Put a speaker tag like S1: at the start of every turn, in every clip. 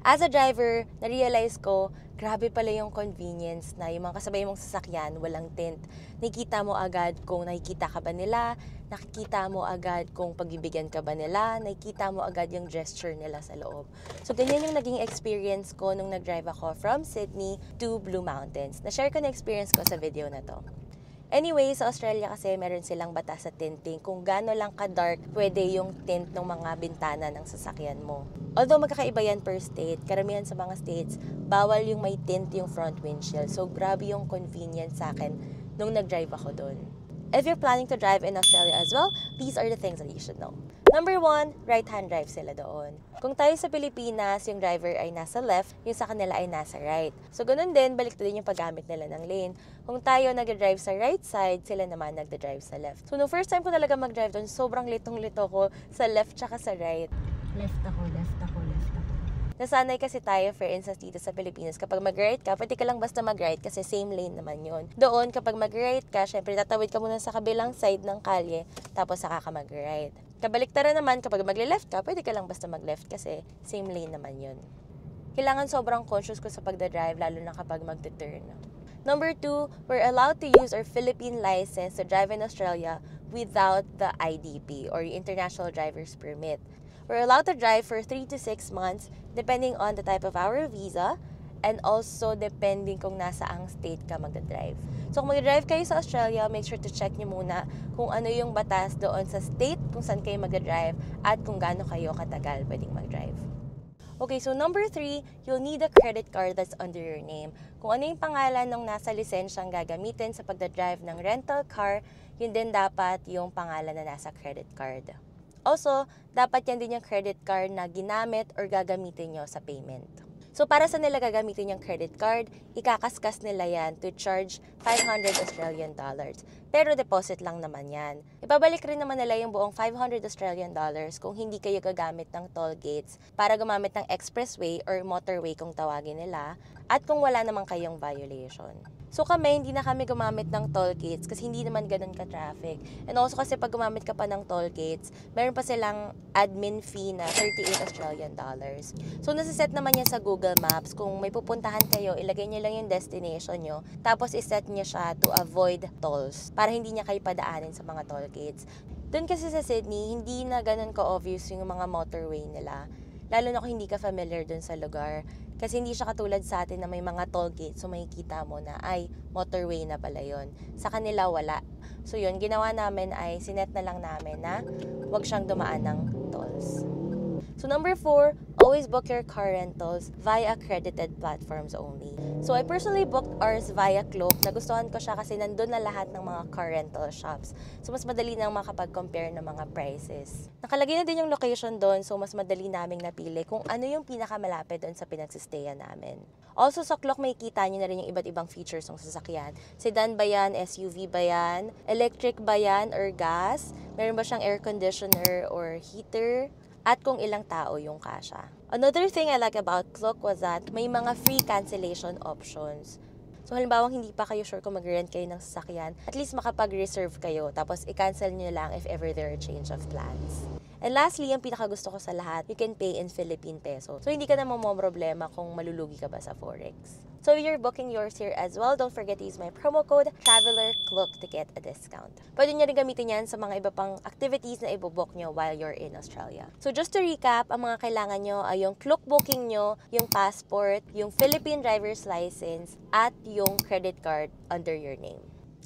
S1: As a driver, na-realize ko, grabe pala yung convenience na yung mga kasabay mong sasakyan, walang tint. Nakikita mo agad kung nakikita ka ba nila, nakikita mo agad kung pagbibigyan ka ba nila, nakikita mo agad yung gesture nila sa loob. So, ganyan yung naging experience ko nung nag-drive ako from Sydney to Blue Mountains. Na-share ko na experience ko sa video na to. Anyway, sa Australia kasi meron silang batas sa tinting kung gaano lang ka-dark pwede yung tint ng mga bintana ng sasakyan mo. Although magkakaiba yan per state, karamihan sa mga states, bawal yung may tint yung front windshield. So, grabe yung convenience sa akin nung nag-drive ako doon. If you're planning to drive in Australia as well, these are the things that you should know. Number 1, right-hand drive sila doon. Kung tayo sa Pilipinas, yung driver ay nasa left, yung sa kanila ay nasa right. So, ganun din, balik din yung paggamit nila ng lane. Kung tayo nag-drive sa right side, sila naman nag-drive sa left. So, no first time ko talaga mag-drive doon, sobrang litong-lito ko sa left tsaka sa right.
S2: Left ako, left ako, left ako.
S1: Nasanay kasi tayo, for instance, dito sa Pilipinas, kapag mag-right ka, pwede ka lang basta mag-right kasi same lane naman yun. Doon, kapag mag-right ka, syempre tatawid ka muna sa kabilang side ng kalye, tapos saka ka mag-right. Kabaliktaran naman, kapag magle-left ka, pwede ka lang basta mag-left kasi same lane naman yun. Kailangan sobrang conscious ko sa pagdadrive, lalo na kapag mag-turn. Number 2, we're allowed to use our Philippine license to drive in Australia without the IDP or International Driver's Permit. We're allowed to drive for 3 to 6 months depending on the type of our visa and also depending kung nasa ang state ka magdadrive. So kung mag-drive kayo sa Australia, make sure to check nyo muna kung ano yung batas doon sa state kung saan kayo magdadrive at kung gaano kayo katagal pwedeng mag-drive. Okay, so number 3, you'll need a credit card that's under your name. Kung ano yung pangalan ng nasa lisensyang gagamitin sa pagdadrive ng rental car, yun din dapat yung pangalan na nasa credit card. Also, dapat yan din yung credit card na ginamit or gagamitin nyo sa payment. So, para sa nila gagamitin yung credit card, ikakaskas nila yan to charge 500 Australian dollars. Pero deposit lang naman yan. Ibabalik rin naman nila yung buong 500 Australian dollars kung hindi kayo gagamit ng toll gates para gumamit ng expressway or motorway kung tawagin nila at kung wala naman kayong violation. So kami, hindi na kami gumamit ng toll gates kasi hindi naman ganun ka-traffic. And also kasi pag gumamit ka pa ng toll gates, meron pa silang admin fee na 38 Australian dollars. So nasiset naman yan sa Google Maps. Kung may pupuntahan kayo, ilagay nyo lang yung destination nyo. Tapos iset nyo siya to avoid tolls para hindi niya kayo padaanin sa mga toll gates. Doon kasi sa Sydney, hindi na ganun ka-obvious yung mga motorway nila. Lalo na kung hindi ka familiar dun sa lugar. Kasi hindi siya katulad sa atin na may mga toll gates, so makikita mo na ay motorway na pala yun. Sa kanila wala. So yun, ginawa namin ay sinet na lang namin na wag siyang dumaan ng tolls. So number 4, always book your car rentals via accredited platforms only. So I personally booked ours via Klook. Nagustuhan ko siya kasi nandun na lahat ng mga car rental shops. So mas madali nang makapag-compare ng mga prices. Nakalagay na din yung location doon, so mas madali naming napili kung ano yung pinakamalapit doon sa pinagsistayan namin. Also sa Klook makikita nyo na rin yung iba't ibang features ng sasakyan. Sedan ba yan? SUV ba yan? Electric ba yan? Or gas? Meron ba siyang air conditioner or heater? At kung ilang tao yung kasya. Another thing I like about Klook was that may mga free cancellation options. So halimbawa hindi pa kayo sure kung mag-rent kayo ng sasakyan, at least makapag-reserve kayo tapos i-cancel nyo lang if ever there are change of plans. And lastly, ang pinakagusto ko sa lahat, you can pay in Philippine peso. So hindi ka na problema kung malulugi ka ba sa Forex. So if you're booking yours here as well, don't forget to use my promo code TRAVELERKLOOK to get a discount. Pwede nyo rin gamitin yan sa mga iba pang activities na ibobook nyo while you're in Australia. So just to recap, ang mga kailangan nyo ay yung Klook booking nyo, yung passport, yung Philippine driver's license, at yung credit card under your name.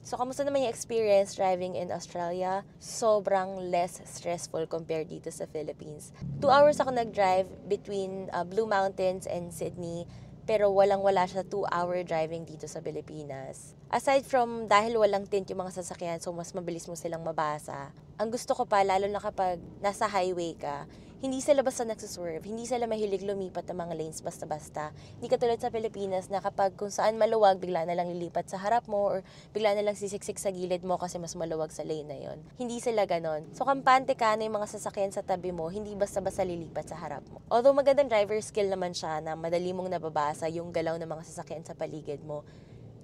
S1: So, kamusta naman yung experience driving in Australia? Sobrang less stressful compared dito sa Philippines. 2 hours ako nag-drive between Blue Mountains and Sydney, pero walang-wala siya 2-hour driving dito sa Pilipinas. Aside from dahil walang tint yung mga sasakyan, so mas mabilis mo silang mabasa, ang gusto ko pa, lalo na kapag nasa highway ka, hindi sila basta nagsuswerve, hindi sila mahilig lumipat ng mga lanes basta-basta. Hindi katulad sa Pilipinas na kapag kung saan maluwag, bigla na lang lilipat sa harap mo or bigla na lang sisiksik sa gilid mo kasi mas maluwag sa lane na yon. Hindi sila ganon. So kampante ka na yung mga sasakyan sa tabi mo, hindi basta-basta lilipat sa harap mo. Although magandang driver skill naman siya na madali mong nababasa yung galaw ng mga sasakyan sa paligid mo,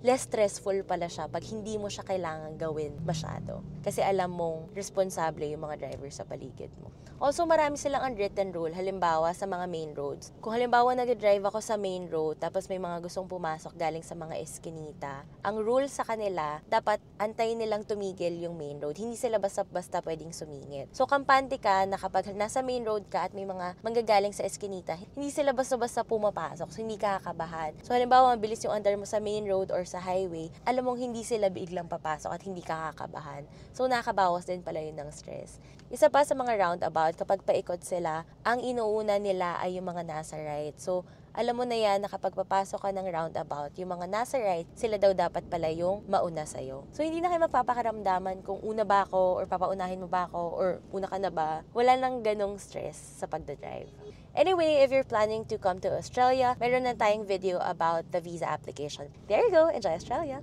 S1: less stressful pala siya pag hindi mo siya kailangan gawin masyado. Kasi alam mong responsable yung mga driver sa paligid mo. Also, marami silang unwritten rule, halimbawa sa mga main roads. Kung halimbawa nag-drive ako sa main road, tapos may mga gustong pumasok galing sa mga eskinita, ang rule sa kanila, dapat antayin nilang tumigil yung main road. Hindi sila basta-basta pwedeng sumingit. So, kampante ka na kapag nasa main road ka at may mga manggagaling sa eskinita, hindi sila basta-basta pumapasok, so hindi ka kakabahan. So, halimbawa, mabilis yung andar mo sa main road or sa highway, alam mong hindi sila biglang papasok at hindi ka kakabahan. So, nakakabawas din pala yun ng stress. Isa pa sa mga roundabout, kapag paikot sila, ang inuuna nila ay yung mga nasa right. So, alam mo na yan na kapag papasok ka ng roundabout, yung mga nasa right, sila daw dapat pala yung mauna sa'yo. So, hindi na kayo mapapakaramdaman kung una ba ako or papaunahin mo ba ako or una ka na ba. Wala nang ganong stress sa pagdadrive. Anyway, if you're planning to come to Australia, meron na tayong video about the visa application. There you go. Enjoy Australia!